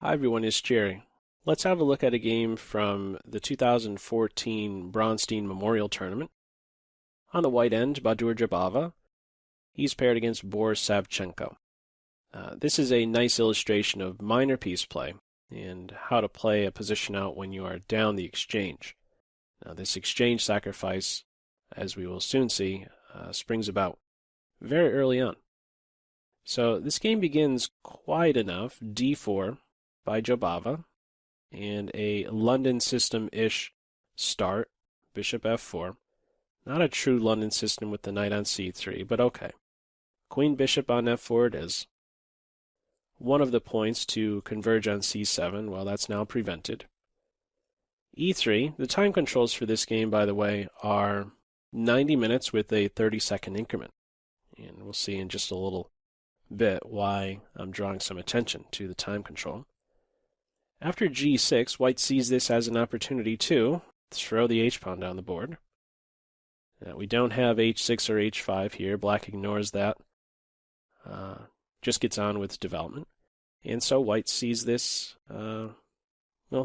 Hi everyone, it's Jerry. Let's have a look at a game from the 2014 Bronstein Memorial Tournament. On the white end, Baadur Jobava. He's paired against Boris Savchenko. This is a nice illustration of minor piece play and how to play a position out when you are down the exchange. Now, this exchange sacrifice, as we will soon see, springs about very early on. So this game begins quiet enough, d4 by Jobava, and a London system-ish start, bishop f4. Not a true London system with the knight on c3, but okay. Queen bishop on f4 it is. One of the points to converge on c7, well, that's now prevented. e3, the time controls for this game, by the way, are 90 minutes with a 30-second increment. And we'll see in just a little bit why I'm drawing some attention to the time control. After g6, white sees this as an opportunity to throw the h-pawn down the board. We don't have h6 or h5 here. Black ignores that. Just gets on with development. And so white sees this,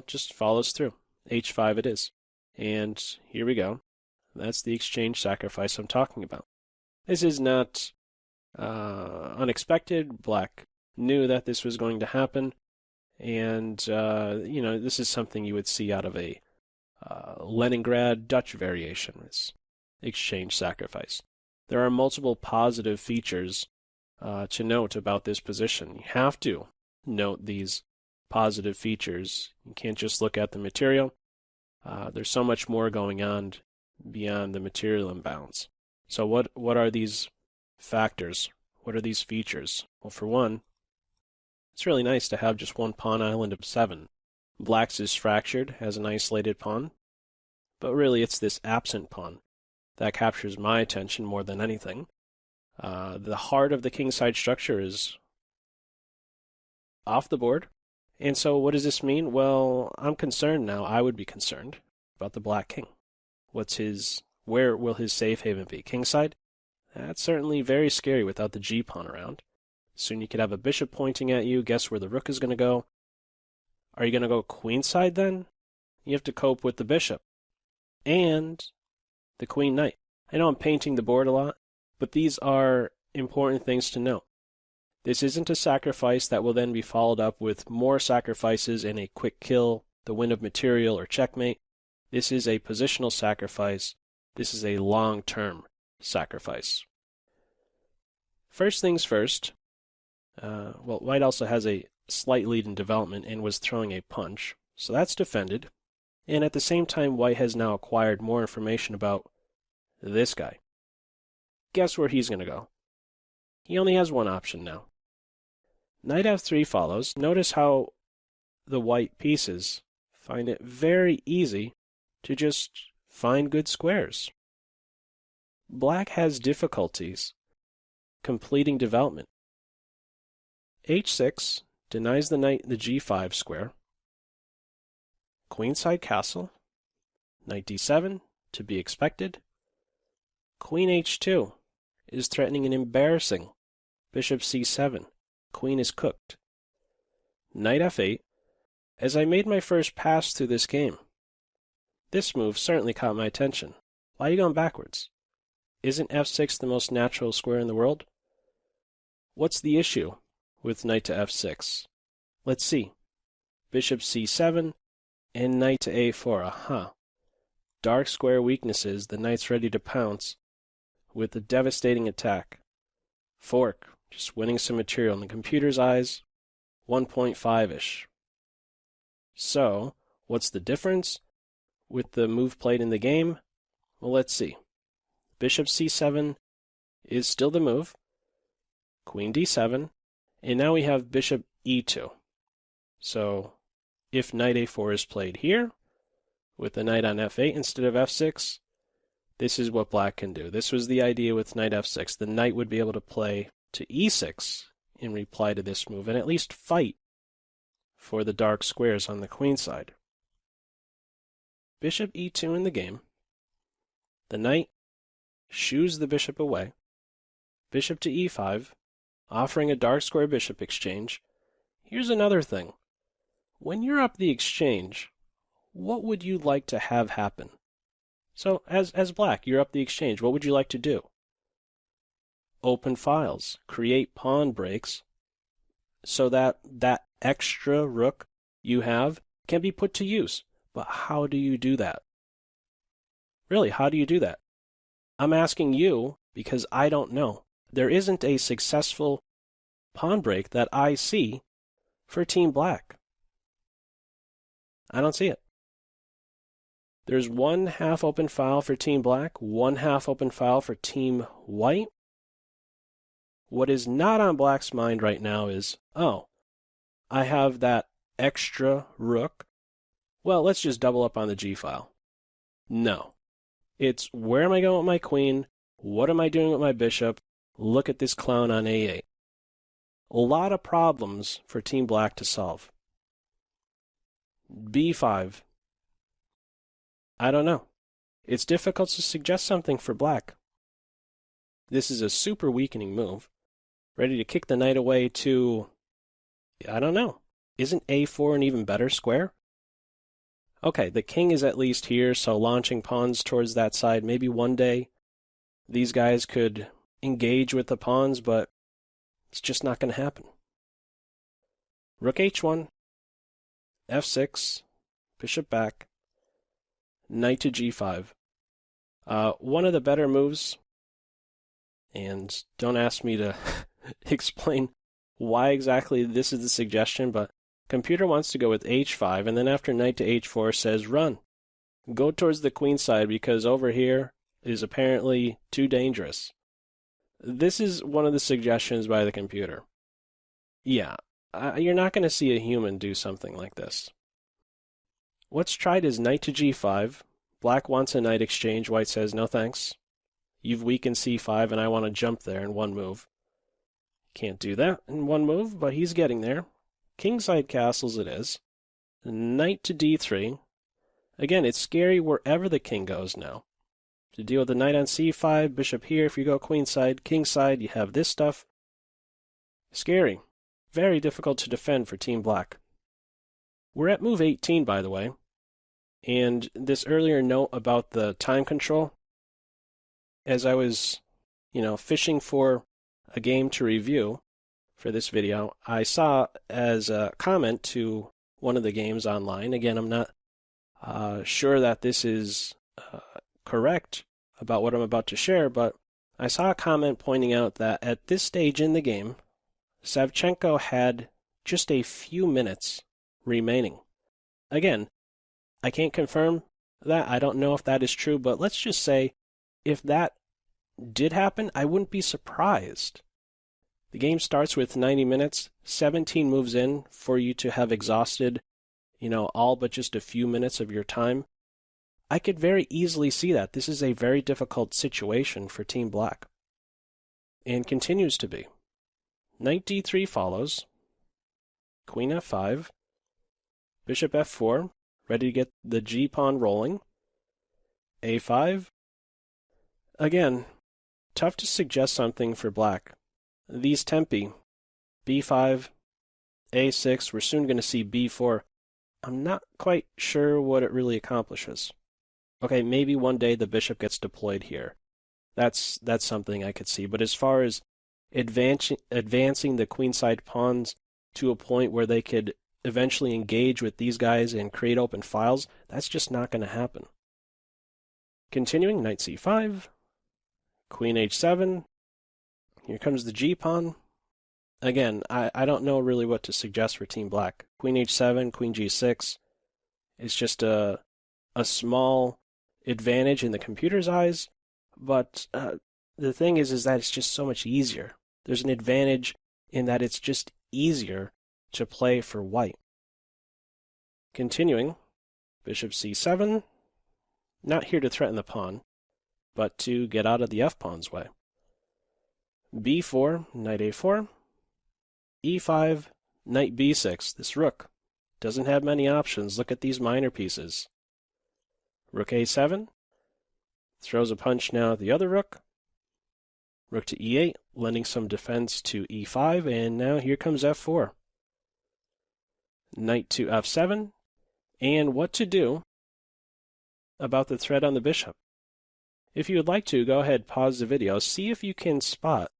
just follows through. h5 it is. And here we go. That's the exchange sacrifice I'm talking about. This is not unexpected. Black knew that this was going to happen. And, this is something you would see out of a Leningrad Dutch variation, this exchange sacrifice. There are multiple positive features to note about this position. You have to note these positive features. You can't just look at the material. There's so much more going on beyond the material imbalance. So what are these factors? What are these features? Well, for one, it's really nice to have just one pawn island of 7. Black's is fractured, has an isolated pawn, but really it's this absent pawn that captures my attention more than anything. The heart of the kingside structure is off the board, and so what does this mean? Well, I'm concerned now. I would be concerned about the black king. Where will his safe haven be? Kingside? That's certainly very scary without the g-pawn around. Soon you could have a bishop pointing at you. Guess where the rook is going to go? Are you going to go queenside then? You have to cope with the bishop and the queen knight. I know I'm painting the board a lot, but these are important things to note. This isn't a sacrifice that will then be followed up with more sacrifices and a quick kill, the win of material, or checkmate. This is a positional sacrifice. This is a long-term sacrifice. First things first. White also has a slight lead in development and was throwing a punch, so that's defended. And at the same time, white has now acquired more information about this guy. Guess where he's going to go? He only has one option now. Knight f3 follows. Notice how the white pieces find it very easy to just find good squares. Black has difficulties completing development. h6 denies the knight the g5 square. Queenside castle. Knight d7, to be expected. Queen h2 is threatening an embarrassing bishop c7. Queen is cooked. Knight f8. As I made my first pass through this game, this move certainly caught my attention. Why are you going backwards? Isn't f6 the most natural square in the world? What's the issue with knight to f6? Let's see. Bishop c7 and knight to a4. Aha. Dark square weaknesses. The knight's ready to pounce with a devastating attack. Fork. Just winning some material in the computer's eyes. 1.5-ish. So, what's the difference with the move played in the game? Well, let's see. Bishop c7 is still the move. Queen d7. And now we have bishop e2. So, if knight a4 is played here, with the knight on f8 instead of f6, this is what black can do. This was the idea with knight f6. The knight would be able to play to e6 in reply to this move, and at least fight for the dark squares on the queen side. Bishop e2 in the game. The knight shoos the bishop away. Bishop to e5, offering a dark square bishop exchange. Here's another thing. When you're up the exchange, what would you like to have happen? So as black, you're up the exchange. What would you like to do? Open files, create pawn breaks, so that that extra rook you have can be put to use. But how do you do that? Really, how do you do that? I'm asking you because I don't know. There isn't a successful pawn break that I see for Team Black. I don't see it. There's one half open file for Team Black, one half open file for Team White. What is not on Black's mind right now is, oh, I have that extra rook. Well, let's just double up on the G file. No. It's where am I going with my queen? What am I doing with my bishop? Look at this clown on A8. A lot of problems for Team Black to solve. B5. I don't know. It's difficult to suggest something for Black. This is a super weakening move. Ready to kick the knight away to, I don't know. Isn't A4 an even better square? Okay, the king is at least here, so launching pawns towards that side. Maybe one day these guys could engage with the pawns, but it's just not going to happen. Rook H1, F6, bishop back, knight to G5. One of the better moves, and don't ask me to explain why exactly this is the suggestion, but computer wants to go with H5, and then after knight to H4 says run. Go towards the queen side because over here is apparently too dangerous. This is one of the suggestions by the computer. Yeah, you're not going to see a human do something like this. What's tried is knight to G5. Black wants a knight exchange. White says, no thanks. You've weakened C5 and I want to jump there in one move. Can't do that in one move, but he's getting there. Kingside castles it is. Knight to D3. Again, it's scary wherever the king goes now. To deal with the knight on C5, bishop here, if you go queenside, kingside, you have this stuff. Scary. Very difficult to defend for Team Black. We're at move 18, by the way. And this earlier note about the time control, as I was, fishing for a game to review for this video, I saw as a comment to one of the games online. Again, I'm not sure that this is correct about what I'm about to share, but I saw a comment pointing out that at this stage in the game, Savchenko had just a few minutes remaining. Again, I can't confirm that. I don't know if that is true, but let's just say if that did happen, I wouldn't be surprised. The game starts with 90 minutes, 17 moves in for you to have exhausted, all but just a few minutes of your time. I could very easily see that. This is a very difficult situation for Team Black. And continues to be. Knight D3 follows. Queen F5. Bishop F4. Ready to get the G pawn rolling. A5. Again, tough to suggest something for Black. These tempi, B5, A6, we're soon going to see B4. I'm not quite sure what it really accomplishes. Okay, maybe one day the bishop gets deployed here. That's something I could see. But as far as advancing the queenside pawns to a point where they could eventually engage with these guys and create open files, that's just not going to happen. Continuing, knight C5, queen H7. Here comes the G-pawn. Again, I don't know really what to suggest for Team Black. Queen H7, Queen G6 is just a small advantage in the computer's eyes, but the thing is that it's just so much easier. There's an advantage in that it's just easier to play for White. Continuing, Bishop C7, not here to threaten the pawn, but to get out of the F-pawn's way. B4, knight A4, E5, knight B6. This rook doesn't have many options. Look at these minor pieces. Rook A7, throws a punch now at the other rook. Rook to E8, lending some defense to E5, and now here comes F4. knight to f7, and what to do about the threat on the bishop. If you would like to, go ahead, pause the video, see if you can spot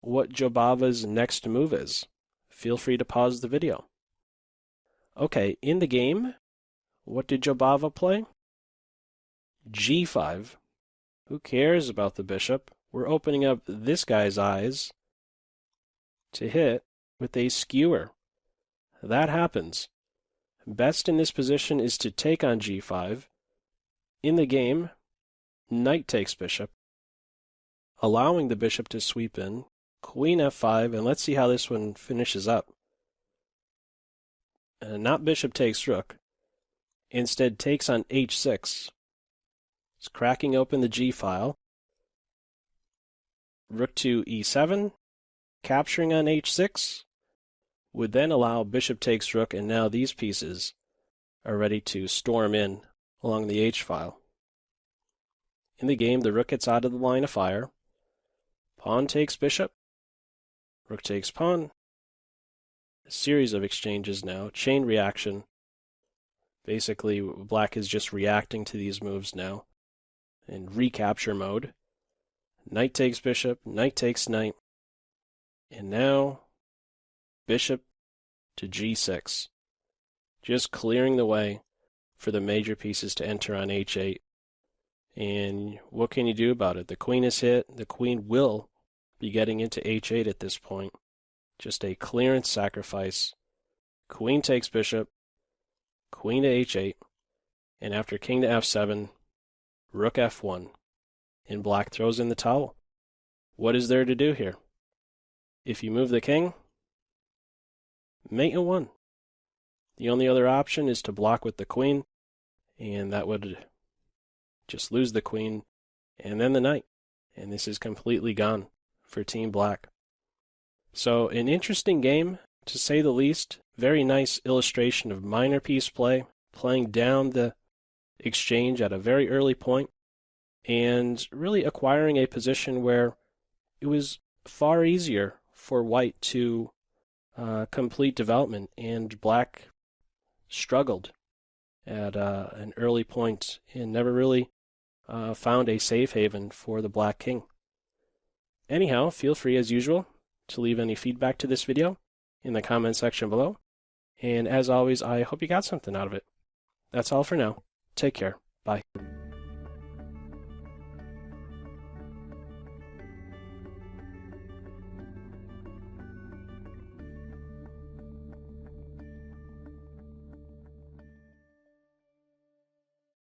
what Jobava's next move is. Feel free to pause the video. Okay, in the game, what did Jobava play? G5. Who cares about the bishop? We're opening up this guy's eyes to hit with a skewer. That happens. Best in this position is to take on G5. In the game, knight takes bishop, allowing the bishop to sweep in. Queen f5, and let's see how this one finishes up. Not bishop takes rook. Instead takes on h6. It's cracking open the G file. Rook to e7, capturing on h6, would then allow bishop takes rook, and now these pieces are ready to storm in along the h file. In the game, the rook gets out of the line of fire. Pawn takes bishop. Rook takes pawn. A series of exchanges now. Chain reaction. Basically, black is just reacting to these moves now in recapture mode. Knight takes bishop, knight takes knight. And now, bishop to g6. Just clearing the way for the major pieces to enter on h8. And what can you do about it? The queen is hit. The queen will be getting into h8 at this point. Just a clearance sacrifice. Queen takes bishop. Queen to h8. And after king to f7, rook f1. And black throws in the towel. What is there to do here? If you move the king, mate in one. The only other option is to block with the queen, and that would just lose the queen and then the knight. And this is completely gone for Team Black. So an interesting game, to say the least. Very nice illustration of minor piece play, playing down the exchange at a very early point, and really acquiring a position where it was far easier for white to complete development, and black struggled at an early point and never really found a safe haven for the black king. Anyhow, feel free as usual to leave any feedback to this video in the comment section below. And as always, I hope you got something out of it. That's all for now. Take care. Bye.